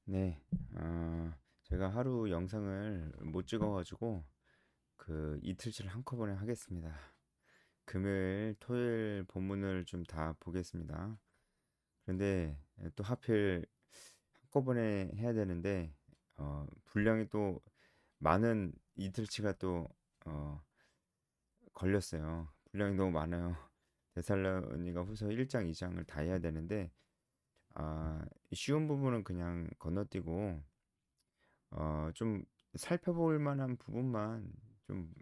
네, 제가 하루 영상을 못 찍어가지고 그 이틀치를 한꺼번에 하겠습니다. 금요일, 토요일 본문을 좀 다 보겠습니다. 그런데 또 하필 한꺼번에 해야 되는데 분량이 또 많은 이틀치가 또 어, 걸렸어요. 분량이 너무 많아요. 데살로니가 후서 1장, 2장을 다 해야 되는데 쉬운 부분은 그냥 건너뛰고 좀 살펴볼 만한 부분만 좀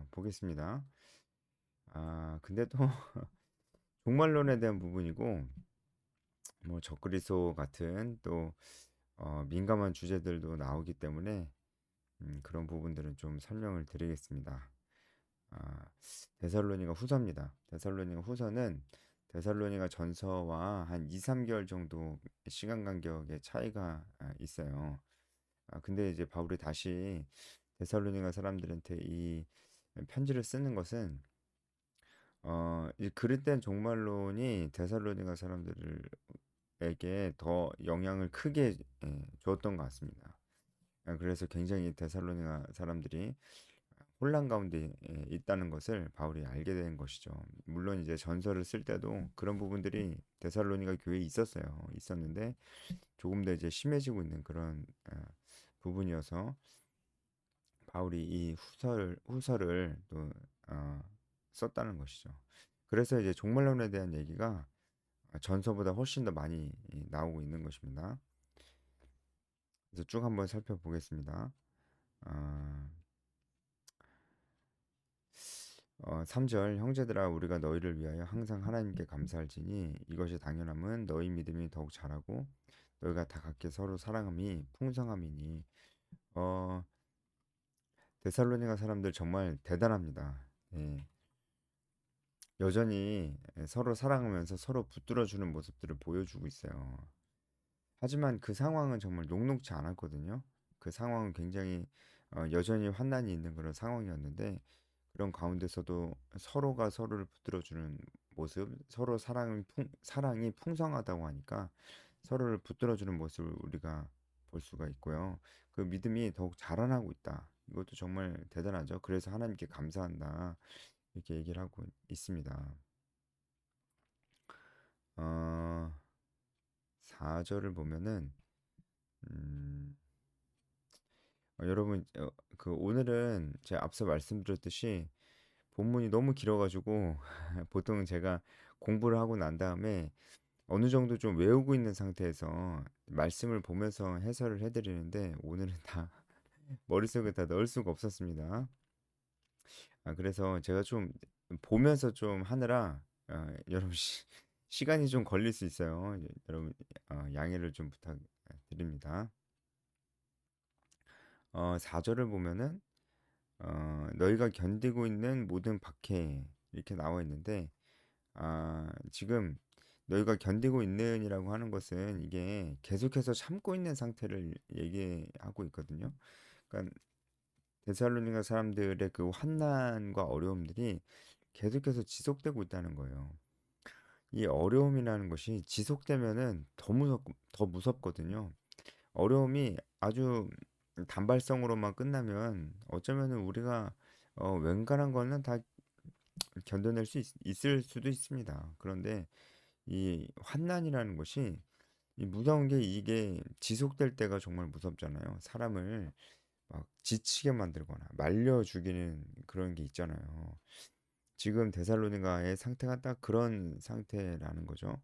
보겠습니다. 근데 또 종말론에 대한 부분이고 뭐 적그리스도 같은 또 민감한 주제들도 나오기 때문에 그런 부분들은 좀 설명을 드리겠습니다. 아, 데살로니가 후서입니다. 데살로니가 후서는 데살로니가 전서와 한 2, 3개월 정도 시간 간격의 차이가 있어요. 근데 이제 바울이 다시 데살로니가 사람들한테 이 편지를 쓰는 것은 이 그릇된 종말론이 데살로니가 사람들에게 더 영향을 크게 주었던 것 같습니다. 그래서 굉장히 데살로니가 사람들이 혼란 가운데 있다는 것을 바울이 알게 된 것이죠. 물론 이제 전서를 쓸 때도 그런 부분들이 데살로니가 교회에 있었는데 조금 더 이제 심해지고 있는 그런 부분이어서 바울이 이 후서를 또 어, 썼다는 것이죠. 그래서 이제 종말론에 대한 얘기가 전서보다 훨씬 더 많이 나오고 있는 것입니다. 그래서 쭉 한번 살펴보겠습니다. 어, 3절 형제들아 우리가 너희를 위하여 항상 하나님께 감사할지니 이것이 당연함은 너희 믿음이 더욱 자라고 너희가 다 각기 서로 사랑함이 풍성함이니 어, 데살로니가 사람들 정말 대단합니다. 예. 여전히 서로 사랑하면서 서로 붙들어주는 모습들을 보여주고 있어요. 하지만 그 상황은 정말 녹록지 않았거든요. 그 상황은 굉장히 여전히 환난이 있는 그런 상황이었는데 그런 가운데서도 서로가 서로를 붙들어주는 모습, 서로 사랑이 풍성하다고 하니까 서로를 붙들어주는 모습을 우리가 볼 수가 있고요. 그 믿음이 더욱 자라나고 있다. 이것도 정말 대단하죠. 그래서 하나님께 감사한다. 이렇게 얘기를 하고 있습니다. 어, 4절을 보면은 음, 여러분 그 오늘은 제가 앞서 말씀드렸듯이 본문이 너무 길어가지고 보통 제가 공부를 하고 난 다음에 어느 정도 좀 외우고 있는 상태에서 말씀을 보면서 해설을 해드리는데 오늘은 다 머릿속에 다 넣을 수가 없었습니다. 그래서 제가 좀 보면서 좀 하느라 여러분 시간이 좀 걸릴 수 있어요. 여러분 양해를 좀 부탁드립니다. 4절을 보면은 너희가 견디고 있는 모든 박해 이렇게 나와 있는데 지금 너희가 견디고 있는이라고 하는 것은 이게 계속해서 참고 있는 상태를 얘기하고 있거든요. 그러니까 데살로니가 사람들의 그 환난과 어려움들이 계속해서 지속되고 있다는 거예요. 이 어려움이라는 것이 지속되면은 더 무섭거든요. 어려움이 아주 단발성으로만 끝나면 어쩌면은 우리가 웬간한 거는 다 견뎌낼 있을 수도 있습니다. 그런데 이 환난이라는 것이 이 무서운 게 이게 지속될 때가 정말 무섭잖아요. 사람을 막 지치게 만들거나 말려 죽이는 그런 게 있잖아요. 지금 데살로니가의 상태가 딱 그런 상태라는 거죠.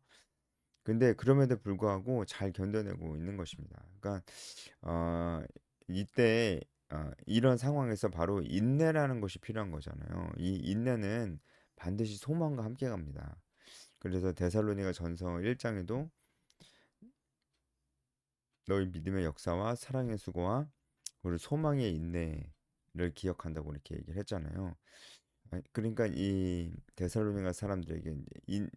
근데 그럼에도 불구하고 잘 견뎌내고 있는 것입니다. 그러니까 어, 이때 이런 상황에서 바로 인내라는 것이 필요한 거잖아요. 이 인내는 반드시 소망과 함께 갑니다. 그래서 데살로니가 전서 1장에도 너희 믿음의 역사와 사랑의 수고와 우리 소망의 인내를 기억한다고 이렇게 얘기를 했잖아요. 그러니까 이 데살로니가 사람들에게 이제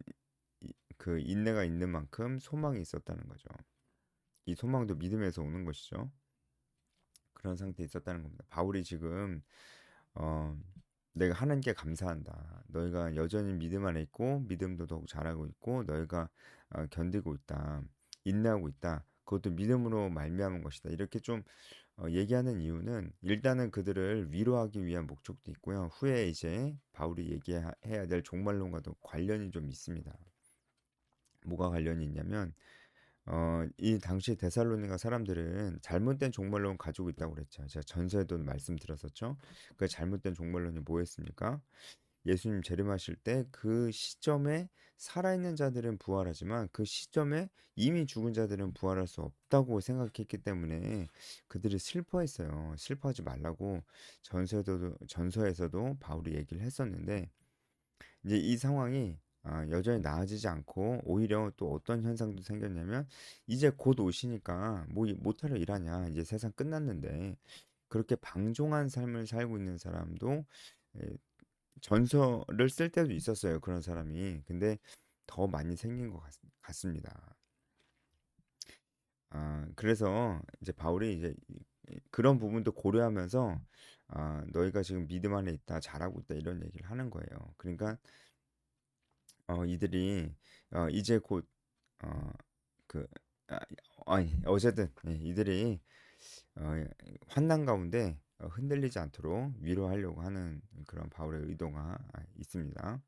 그 인내가 있는 만큼 소망이 있었다는 거죠. 이 소망도 믿음에서 오는 것이죠. 그런 상태에 있었다는 겁니다. 바울이 지금 어, 내가 하나님께 감사한다. 너희가 여전히 믿음 안에 있고 믿음도 더욱 잘하고 있고 너희가 견디고 있다. 인내하고 있다. 그것도 믿음으로 말미암은 것이다. 이렇게 좀 얘기하는 이유는 일단은 그들을 위로하기 위한 목적도 있고요. 후에 이제 바울이 얘기해야 될 종말론과도 관련이 좀 있습니다. 뭐가 관련이 있냐면 이 당시 데살로니가 사람들은 잘못된 종말론 가지고 있다고 그랬죠. 제가 전서에도 말씀드렸었죠. 그 잘못된 종말론이 뭐였습니까? 예수님 재림하실 때 그 시점에 살아있는 자들은 부활하지만 그 시점에 이미 죽은 자들은 부활할 수 없다고 생각했기 때문에 그들이 슬퍼했어요. 슬퍼하지 말라고 전서에서도 바울이 얘기를 했었는데 이제 이 상황이 여전히 나아지지 않고 오히려 또 어떤 현상도 생겼냐면 이제 곧 오시니까 뭐 못하러 일하냐 이제 세상 끝났는데 그렇게 방종한 삶을 살고 있는 사람도 에, 전서를 쓸 때도 있었어요. 그런 사람이. 근데 더 많이 생긴 것 같습니다. 그래서 이제 바울이 이제 그런 부분도 고려하면서 너희가 지금 믿음 안에 있다, 잘하고 있다 이런 얘기를 하는 거예요. 그러니까 이들이 이제 곧 그 아니 어쨌든 이들이 어, 환난 가운데 흔들리지 않도록 위로하려고 하는 그런 바울의 의도가 있습니다.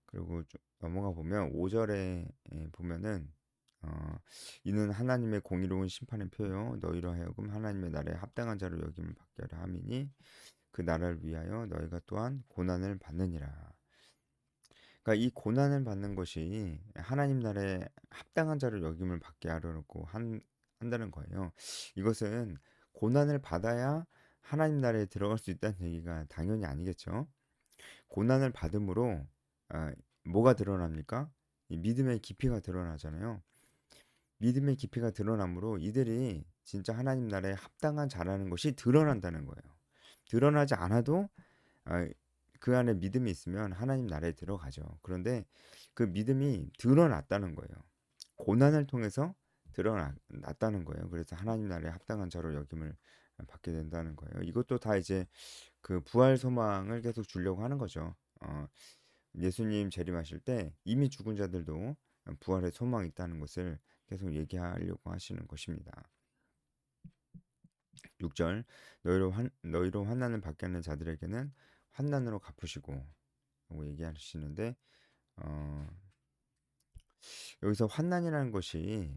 그리고 좀 넘어가 보면 5절에 보면은 어, 이는 하나님의 공의로운 심판의 표요 너희로 하여금 하나님의 나라에 합당한 자로 여김을 받게 하려 함이니 그 나라를 위하여 너희가 또한 고난을 받느니라. 그러니까 이 고난을 받는 것이 하나님 나라에 합당한 자로 여김을 받게 하려고 한다는 거예요. 이것은 고난을 받아야 하나님 나라에 들어갈 수 있다는 얘기가 당연히 아니겠죠. 고난을 받음으로 아, 뭐가 드러납니까? 이 믿음의 깊이가 드러나잖아요. 믿음의 깊이가 드러남으로 이들이 진짜 하나님 나라에 합당한 자라는 것이 드러난다는 거예요. 드러나지 않아도 아, 그 안에 믿음이 있으면 하나님 나라에 들어가죠. 그런데 그 믿음이 드러났다는 거예요. 고난을 통해서 드러났다는 거예요. 그래서 하나님 나라에 합당한 자로 여김을 받게 된다는 거예요. 이것도 다 이제 그 부활 소망을 계속 주려고 하는 거죠. 예수님 재림하실 때 이미 죽은 자들도 부활의 소망이 있다는 것을 계속 얘기하려고 하시는 것입니다. 6절 너희로 환난을 받게 하는 자들에게는 환난으로 갚으시고 라고 얘기하시는데 어, 여기서 환난이라는 것이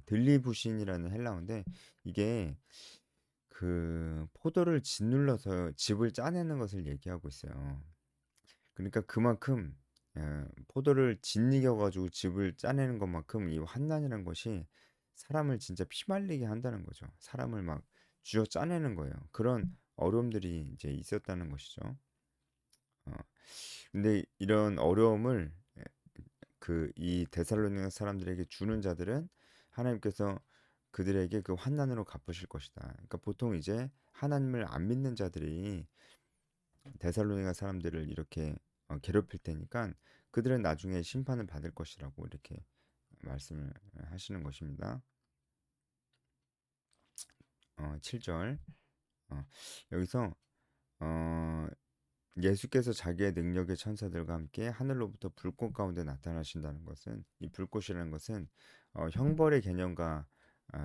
들리부신이라는 헬라어인데 이게 그 포도를 짓눌러서 즙을 짜내는 것을 얘기하고 있어요. 그러니까 그만큼 포도를 짓이겨 가지고 즙을 짜내는 것만큼 이 환난이라는 것이 사람을 진짜 피말리게 한다는 거죠. 사람을 막 쥐어 짜내는 거예요. 그런 어려움들이 이제 있었다는 것이죠. 어, 근데 이런 어려움을 그 이 데살로니가 사람들에게 주는 자들은 하나님께서 그들에게 그 환난으로 갚으실 것이다. 그러니까 보통 이제 하나님을 안 믿는 자들이 데살로니가 사람들을 이렇게 괴롭힐 테니까 그들은 나중에 심판을 받을 것이라고 이렇게 말씀을 하시는 것입니다. 7절 여기서 어, 예수께서 자기의 능력의 천사들과 함께 하늘로부터 불꽃 가운데 나타나신다는 것은 이 불꽃이라는 것은 형벌의 개념과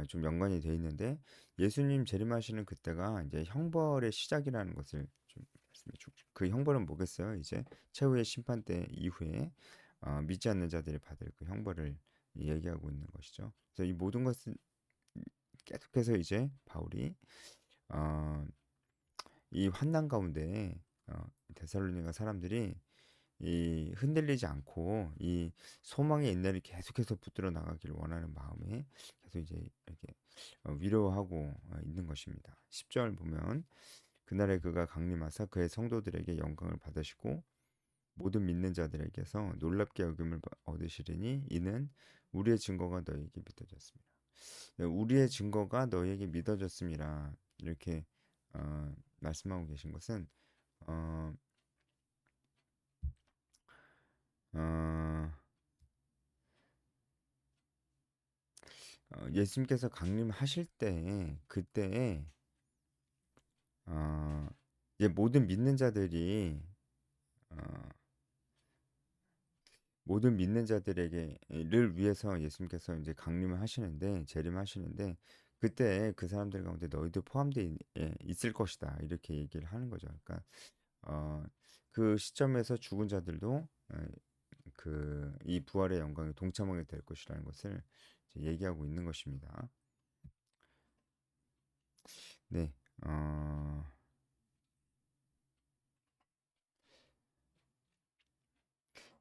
좀 연관이 되어 있는데 예수님 재림하시는 그때가 이제 형벌의 시작이라는 것을 좀 말씀해 주고 그 형벌은 뭐겠어요? 이제 최후의 심판 때 이후에 믿지 않는 자들이 받을 그 형벌을 얘기하고 있는 것이죠. 그래서 이 모든 것은 계속해서 이제 바울이 어, 이 환난 가운데 데살로니가 사람들이 이 흔들리지 않고 이 소망의 인내를 계속해서 붙들어 나가기를 원하는 마음에 계속 이제 이렇게 위로하고 있는 것입니다. 10절 보면 그날에 그가 강림하사 그의 성도들에게 영광을 받으시고 모든 믿는 자들에게서 놀랍게 여김을 얻으시리니 이는 우리의 증거가 너희에게 믿어졌습니다. 네, 우리의 증거가 너희에게 믿어졌습니다. 이렇게 말씀하고 계신 것은 어, 어, 예수님께서 강림하실 때 그때에 어, 이제 모든 믿는 자들이 어, 모든 믿는 자들에게를 위해서 예수님께서 이제 강림을 하시는데 재림하시는데 그때 그 사람들 가운데 너희도 포함되어 있을 것이다 이렇게 얘기를 하는 거죠. 그러니까 어, 그 시점에서 죽은 자들도 그 이 부활의 영광에 동참하게 될 것이라는 것을 이제 얘기하고 있는 것입니다. 네, 어,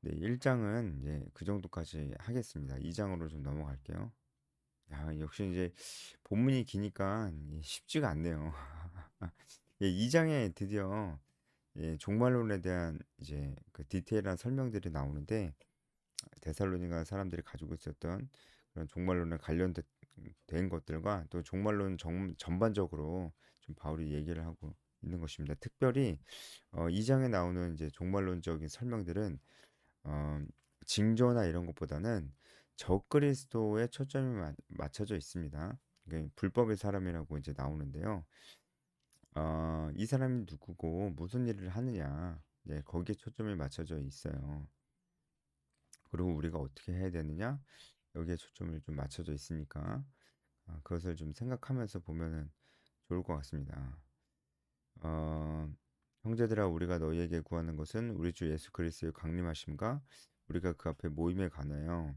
네, 1장은 이제 그 정도까지 하겠습니다. 2장으로 좀 넘어갈게요. 야, 역시 이제 본문이 기니까 쉽지가 않네요. 예, 2장에 드디어 종말론에 대한 이제 그 디테일한 설명들이 나오는데 데살로니가 사람들이 가지고 있었던 그런 종말론에 관련된 것들과 또 종말론 전반적으로 좀 바울이 얘기를 하고 있는 것입니다. 특별히 2장에 나오는 이제 종말론적인 설명들은 어, 징조나 이런 것보다는 적그리스도에 초점이 맞춰져 있습니다. 불법의 사람이라고 이제 나오는데요. 이 사람이 누구고 무슨 일을 하느냐, 거기에 초점이 맞춰져 있어요. 그리고 우리가 어떻게 해야 되느냐, 여기에 초점을 좀 맞춰져 있으니까 그것을 좀 생각하면서 보면은 좋을 것 같습니다. 어, 형제들아 우리가 너희에게 구하는 것은 우리 주 예수 그리스도의 강림하심과 우리가 그 앞에 모임에 관하여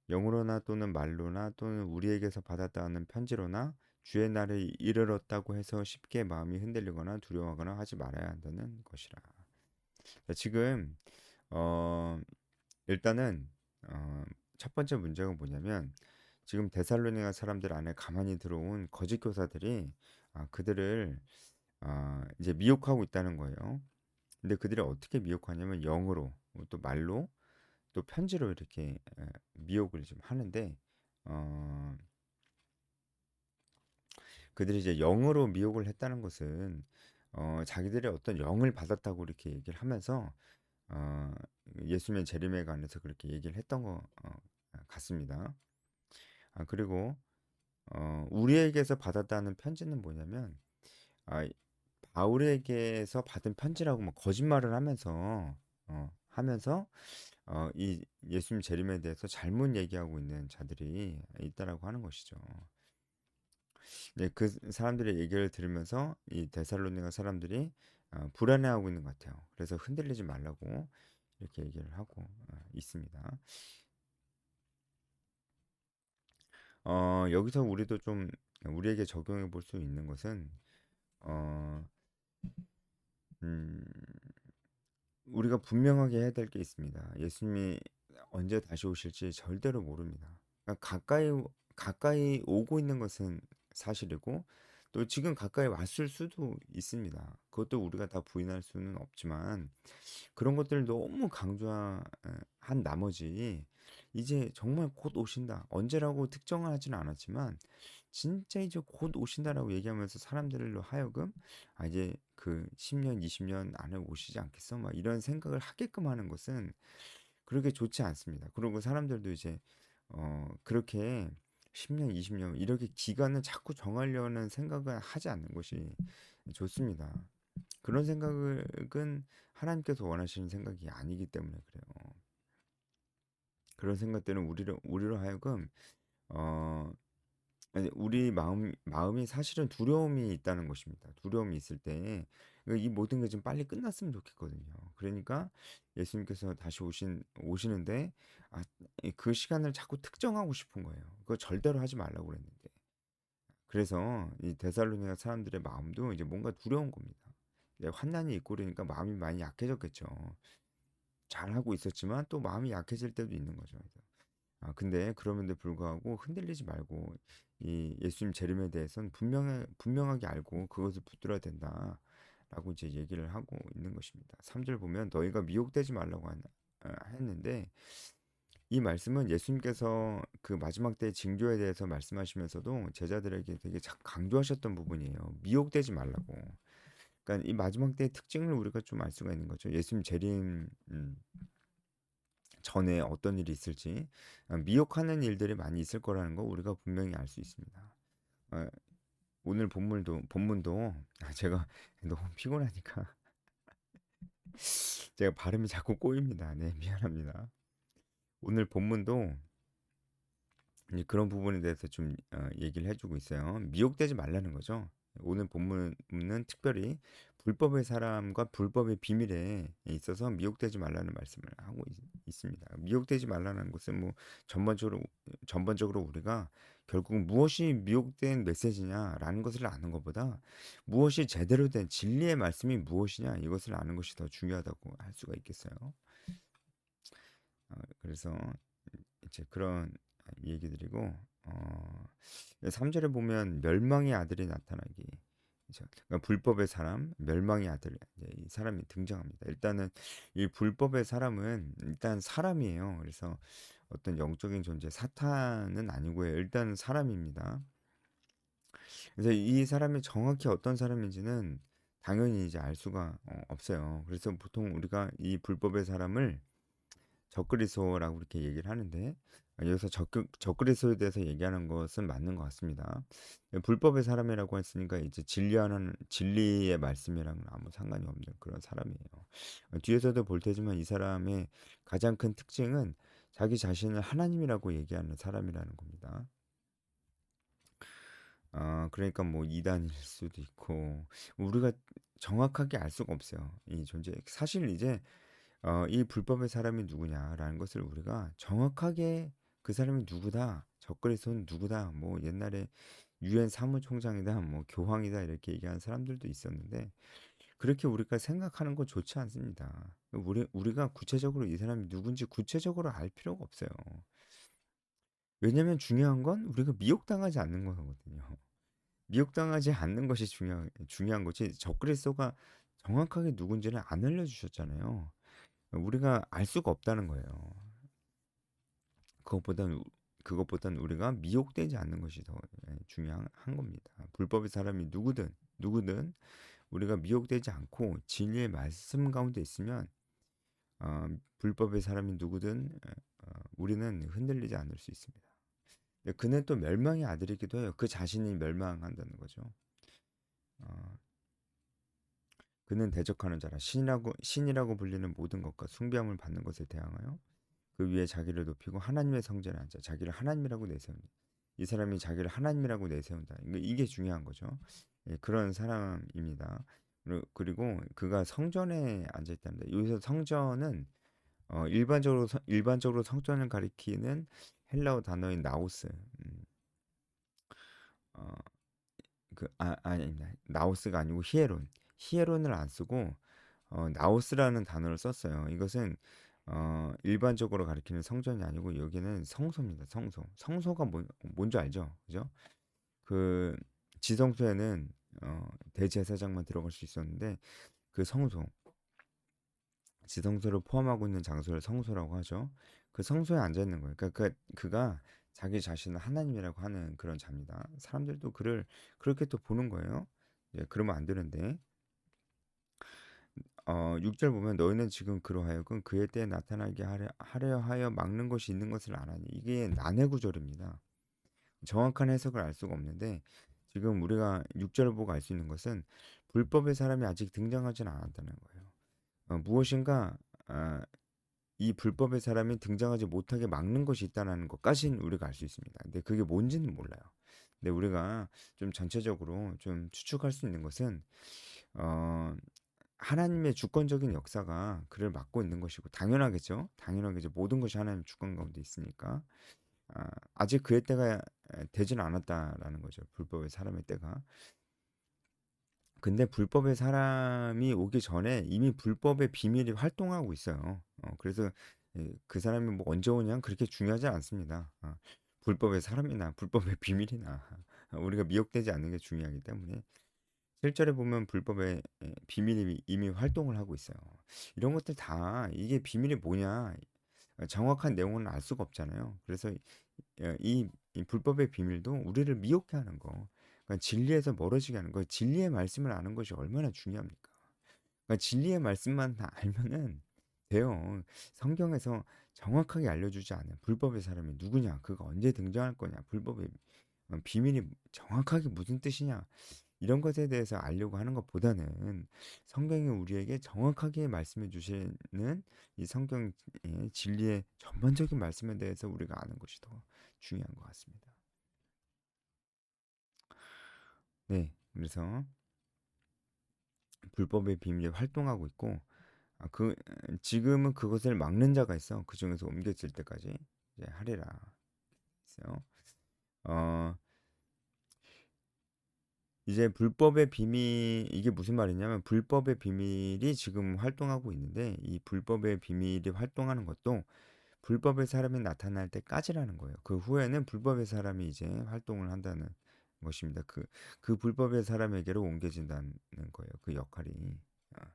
영으로나 또는 말로나 또는 우리에게서 받았다 하는 편지로나 주의 날을 이르렀다고 해서 쉽게 마음이 흔들리거나 두려워하거나 하지 말아야 한다는 것이라. 자, 지금 어, 일단은 어, 첫 번째 문제가 뭐냐면 지금 데살로니가 사람들 안에 가만히 들어온 거짓 교사들이 그들을 이제 미혹하고 있다는 거예요. 근데 그들이 어떻게 미혹하냐면 영으로 또 말로 또 편지로 이렇게 미혹을 좀 하는데 어, 그들이 이제 영으로 미혹을 했다는 것은 자기들의 어떤 영을 받았다고 이렇게 얘기를 하면서 어, 예수님의 재림에 관해서 그렇게 얘기를 했던 것 같습니다. 그리고 우리에게서 받았다는 편지는 뭐냐면 아, 바울에게서 받은 편지라고 막 거짓말을 하면서 이 예수님 재림에 대해서 잘못 얘기하고 있는 자들이 있다라고 하는 것이죠. 네, 그 사람들의 얘기를 들으면서 이 데살로니가 사람들이 불안해하고 있는 것 같아요. 그래서 흔들리지 말라고 이렇게 얘기를 하고 있습니다. 여기서 우리도 좀 우리에게 적용해 볼 수 있는 것은 어, 음, 우리가 분명하게 해야 될 게 있습니다. 예수님이 언제 다시 오실지 절대로 모릅니다. 그러니까 가까이 오고 있는 것은 사실이고 또 지금 가까이 왔을 수도 있습니다. 그것도 우리가 다 부인할 수는 없지만 그런 것들을 너무 강조한 나머지 이제 정말 곧 오신다. 언제라고 특정을 하지는 않았지만 진짜 이제 곧 오신다라고 얘기하면서 사람들로 하여금 이제 그 10년, 20년 안에 오시지 않겠어? 막 이런 생각을 하게끔 하는 것은 그렇게 좋지 않습니다. 그리고 사람들도 이제 그렇게 10년, 20년 이렇게 기간을 자꾸 정하려는 생각을 하지 않는 것이 좋습니다. 그런 생각은 하나님께서 원하시는 생각이 아니기 때문에 그래요. 그런 생각들은 우리로 하여금 어, 아니, 우리 마음이 사실은 두려움이 있다는 것입니다. 두려움이 있을 때, 이 모든 게 좀 빨리 끝났으면 좋겠거든요. 그러니까 예수님께서 다시 오시는데, 아, 그 시간을 자꾸 특정하고 싶은 거예요. 그거 절대로 하지 말라고 그랬는데. 그래서 이 데살로니가 사람들의 마음도 이제 뭔가 두려운 겁니다. 이제 환난이 있고 그러니까 마음이 많이 약해졌겠죠. 잘하고 있었지만 또 마음이 약해질 때도 있는 거죠. 근데 그럼에도 불구하고 흔들리지 말고 이 예수님 재림에 대해서는 분명하게 알고 그것을 붙들어야 된다라고 이제 얘기를 하고 있는 것입니다. 3절 보면 너희가 미혹되지 말라고 했는데 이 말씀은 예수님께서 그 마지막 때 징조에 대해서 말씀하시면서도 제자들에게 되게 강조하셨던 부분이에요. 미혹되지 말라고. 그러니까 이 마지막 때의 특징을 우리가 좀 알 수가 있는 거죠. 예수님 재림 전에 어떤 일이 있을지 미혹하는 일들이 많이 있을 거라는 거 우리가 분명히 알 수 있습니다. 어, 오늘 본문도 제가 너무 피곤하니까 제가 발음이 자꾸 꼬입니다. 네, 미안합니다. 오늘 본문도 이제 그런 부분에 대해서 좀 얘기를 해주고 있어요. 미혹되지 말라는 거죠. 오늘 본문은 특별히 불법의 사람과 불법의 비밀에 있어서 미혹되지 말라는 말씀을 하고 있습니다. 미혹되지 말라는 것은 뭐 전반적으로 전반적으로 우리가 결국 무엇이 미혹된 메시지냐라는 것을 아는 것보다 무엇이 제대로 된 진리의 말씀이 무엇이냐 이것을 아는 것이 더 중요하다고 할 수가 있겠어요. 그래서 이제 그런 얘기 드리고 3절에 보면 멸망의 아들이 나타나기. 그죠? 그러니까 불법의 사람, 멸망의 아들, 이제 이 사람이 등장합니다. 일단은 이 불법의 사람은 일단 사람이에요. 그래서 어떤 영적인 존재, 사탄은 아니고요. 일단 사람입니다. 그래서 이 사람이 정확히 어떤 사람인지는 당연히 이제 알 수가 없어요. 그래서 보통 우리가 이 불법의 사람을 적그리스도라고 이렇게 얘기를 하는데 여기서 적그리스도에 대해서 얘기하는 것은 맞는 것 같습니다. 불법의 사람이라고 했으니까 이제 진리하는 진리의 말씀이랑은 아무 상관이 없는 그런 사람이에요. 뒤에서도 볼 테지만 이 사람의 가장 큰 특징은 자기 자신을 하나님이라고 얘기하는 사람이라는 겁니다. 그러니까 뭐 이단일 수도 있고 우리가 정확하게 알 수가 없어요. 이 존재 사실 이제 이 불법의 사람이 누구냐라는 것을 우리가 정확하게 그 사람이 누구다, 적그리스도는 누구다, 뭐 옛날에 유엔 사무총장이다, 뭐 교황이다 이렇게 얘기하는 사람들도 있었는데 그렇게 우리가 생각하는 건 좋지 않습니다. 우리가 구체적으로 이 사람이 누군지 구체적으로 알 필요가 없어요. 왜냐면 중요한 건 우리가 미혹당하지 않는 거거든요. 미혹당하지 않는 것이 중요한 거지. 적그리스도가 정확하게 누군지를 안 알려주셨잖아요. 우리가 알 수가 없다는 거예요. 그것보단 그것보단 우리가 미혹되지 않는 것이 더 중요한 겁니다. 불법의 사람이 누구든 우리가 미혹되지 않고 진리의 말씀 가운데 있으면 불법의 사람이 누구든 우리는 흔들리지 않을 수 있습니다. 그는 또 멸망의 아들이기도 해요. 그 자신이 멸망한다는 거죠. 어, 그는 대적하는 자라 신이라고 불리는 모든 것과 숭배함을 받는 것에 대항하여 그 위에 자기를 높이고 하나님의 성전에 앉아 자기를 하나님이라고 내세운다. 이 사람이 자기를 하나님이라고 내세운다. 이게 중요한 거죠. 예, 그런 사람입니다. 그리고 그가 성전에 앉아 있답니다. 여기서 성전은 일반적으로 성전을 가리키는 헬라어 단어인 나우스. 어, 아닙니다. 나우스가 아니고 히에론. 히에론을 안 쓰고 나우스라는 단어를 썼어요. 이것은 일반적으로 가리키는 성전이 아니고 여기는 성소입니다. 성소. 성소가 뭔지 알죠? 그죠? 그 지성소에는 대제사장만 들어갈 수 있었는데 그 성소, 지성소를 포함하고 있는 장소를 성소라고 하죠. 그 성소에 앉아 있는 거예요. 그러니까 그가 자기 자신을 하나님이라고 하는 그런 자입니다. 사람들도 그를 그렇게 또 보는 거예요. 예, 그러면 안 되는데 6절 보면 너희는 지금 그로 하여금 그의 때에 나타나게 하려 하여 막는 것이 있는 것을 아나니 이게 난해 구절입니다. 정확한 해석을 알 수가 없는데 지금 우리가 6절을 보고 알 수 있는 것은 불법의 사람이 아직 등장하지는 않았다는 거예요. 무엇인가 이 불법의 사람이 등장하지 못하게 막는 것이 있다는 것까지는 우리가 알 수 있습니다. 근데 그게 뭔지는 몰라요. 근데 우리가 좀 전체적으로 좀 추측할 수 있는 것은 어, 하나님의 주권적인 역사가 그를 막고 있는 것이고 당연하겠죠. 당연하겠죠. 모든 것이 하나님 주권 가운데 있으니까 아직 그의 때가 되지는 않았다라는 거죠. 불법의 사람의 때가. 근데 불법의 사람이 오기 전에 이미 불법의 비밀이 활동하고 있어요. 그래서 그 사람이 뭐 언제 오냐 그렇게 중요하지 않습니다. 불법의 사람이나 불법의 비밀이나 우리가 미혹되지 않는 게 중요하기 때문에 실제로 보면 불법의 비밀이 이미 활동을 하고 있어요. 이런 것들 다 이게 비밀이 뭐냐 정확한 내용은 알 수가 없잖아요. 그래서 이 불법의 비밀도 우리를 미혹해 하는 거. 그러니까 진리에서 멀어지게 하는 거. 진리의 말씀을 아는 것이 얼마나 중요합니까? 그러니까 진리의 말씀만 다 알면은 돼요. 성경에서 정확하게 알려주지 않은 불법의 사람이 누구냐, 그가 언제 등장할 거냐, 불법의 비밀이 정확하게 무슨 뜻이냐, 이런 것에 대해서 알려고 하는 것보다는 성경이 우리에게 정확하게 말씀해 주시는 이 성경 진리의 전반적인 말씀에 대해서 우리가 아는 것이 더 중요한 것 같습니다. 네, 그래서 불법의 비밀이 활동하고 있고, 지금은 그것을 막는 자가 있어. 그 중에서 옮겨질 때까지 이제 하리라 했어요. 어, 이제 불법의 비밀 이게 무슨 말이냐면 불법의 비밀이 지금 활동하고 있는데 이 불법의 비밀이 활동하는 것도 불법의 사람이 나타날 때까지라는 거예요. 그 후에는 불법의 사람이 이제 활동을 한다는 것입니다. 그 불법의 사람에게로 옮겨진다는 거예요. 그 역할이. 아,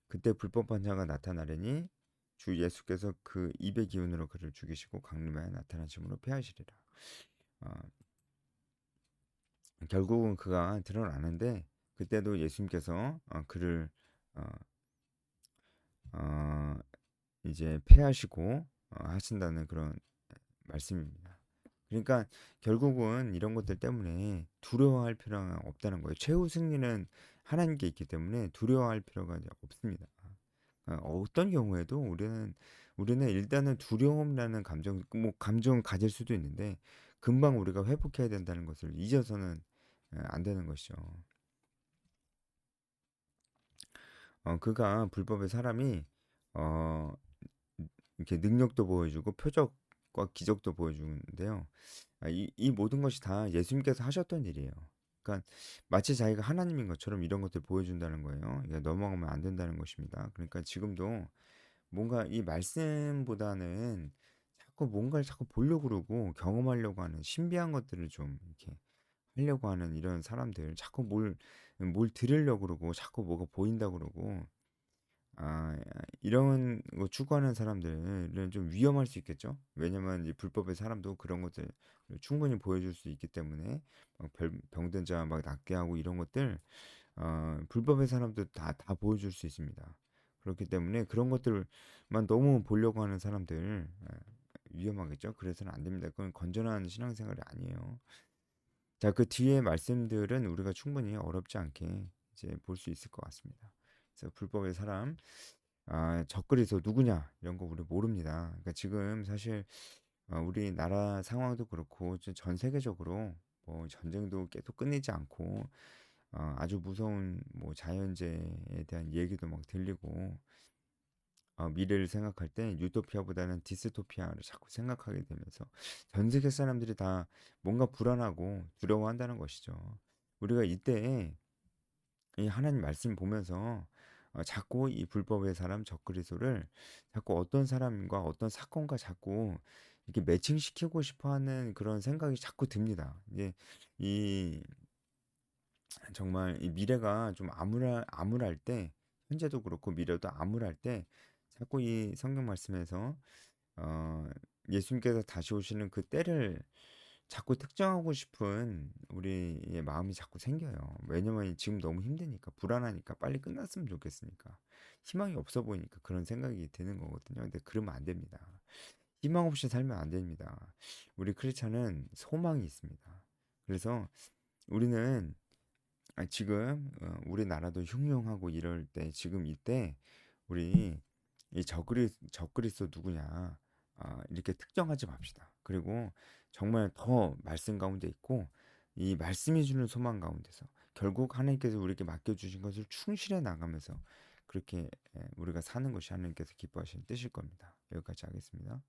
그때 불법한 자가 나타나려니 주 예수께서 그 입의 기운으로 그를 죽이시고 강림하여 나타나심으로 패하시리라. 아, 결국은 그가 드러나는데 그때도 예수님께서 그를 어, 어, 이제 패하시고 하신다는 그런 말씀입니다. 그러니까 결국은 이런 것들 때문에 두려워할 필요가 없다는 거예요. 최후 승리는 하나님께 있기 때문에 두려워할 필요가 이제 없습니다. 어떤 경우에도 우리는 일단은 두려움이라는 감정 가질 수도 있는데 금방 우리가 회복해야 된다는 것을 잊어서는 안 되는 것이죠. 그가 불법의 사람이 어, 이렇게 능력도 보여주고 표적과 기적도 보여주는데요. 이 모든 것이 다 예수님께서 하셨던 일이에요. 그러니까 마치 자기가 하나님인 것처럼 이런 것들 보여준다는 거예요. 이게 넘어가면 안 된다는 것입니다. 그러니까 지금도 뭔가 이 말씀보다는 자꾸 뭔가를 자꾸 보려고 그러고 경험하려고 하는 신비한 것들을 좀 이렇게 하려고 하는 이런 사람들 자꾸 뭘 들으려고 그러고 자꾸 뭐가 보인다고 그러고 이런 거 추구하는 사람들은 좀 위험할 수 있겠죠. 왜냐면 이 불법의 사람도 그런 것들 충분히 보여줄 수 있기 때문에 병든 자 막 낫게 하고 이런 것들 불법의 사람도 다 보여줄 수 있습니다. 그렇기 때문에 그런 것들만 너무 보려고 하는 사람들 위험하겠죠. 그래서는 안 됩니다. 그건 건전한 신앙생활이 아니에요. 자, 그 뒤에 말씀들은 우리가 충분히 어렵지 않게 이제 볼 수 있을 것 같습니다. 그래서 불법의 사람 적그리스도 누구냐 이런 거 우리 모릅니다. 그러니까 지금 사실 우리나라 상황도 그렇고 전 세계적으로 뭐 전쟁도 계속 끝내지 않고 아주 무서운 뭐 자연재해에 대한 얘기도 막 들리고 미래를 생각할 때 유토피아보다는 디스토피아를 자꾸 생각하게 되면서 전 세계 사람들이 다 뭔가 불안하고 두려워한다는 것이죠. 우리가 이때 이 하나님 말씀 보면서 자꾸 이 불법의 사람 적그리스도를 자꾸 어떤 사람과 어떤 사건과 자꾸 이렇게 매칭시키고 싶어하는 그런 생각이 자꾸 듭니다. 이게 이 정말 이 미래가 좀 암울할 때 현재도 그렇고 미래도 암울할 때 자꾸 이 성경 말씀에서 어, 예수님께서 다시 오시는 그 때를 자꾸 특정하고 싶은 우리의 마음이 자꾸 생겨요. 왜냐면 지금 너무 힘드니까, 불안하니까, 빨리 끝났으면 좋겠으니까, 희망이 없어 보이니까 그런 생각이 드는 거거든요. 근데 그러면 안 됩니다. 희망 없이 살면 안 됩니다. 우리 크리스찬은 소망이 있습니다. 그래서 우리는 지금 우리나라도 흉흉하고 이럴 때, 지금 이때 우리 이 적그리스도 누구냐 이렇게 특정하지 맙시다. 그리고 정말 더 말씀 가운데 있고 이 말씀이 주는 소망 가운데서 결국 하나님께서 우리에게 맡겨주신 것을 충실해 나가면서 그렇게 우리가 사는 것이 하나님께서 기뻐하시는 뜻일 겁니다. 여기까지 하겠습니다.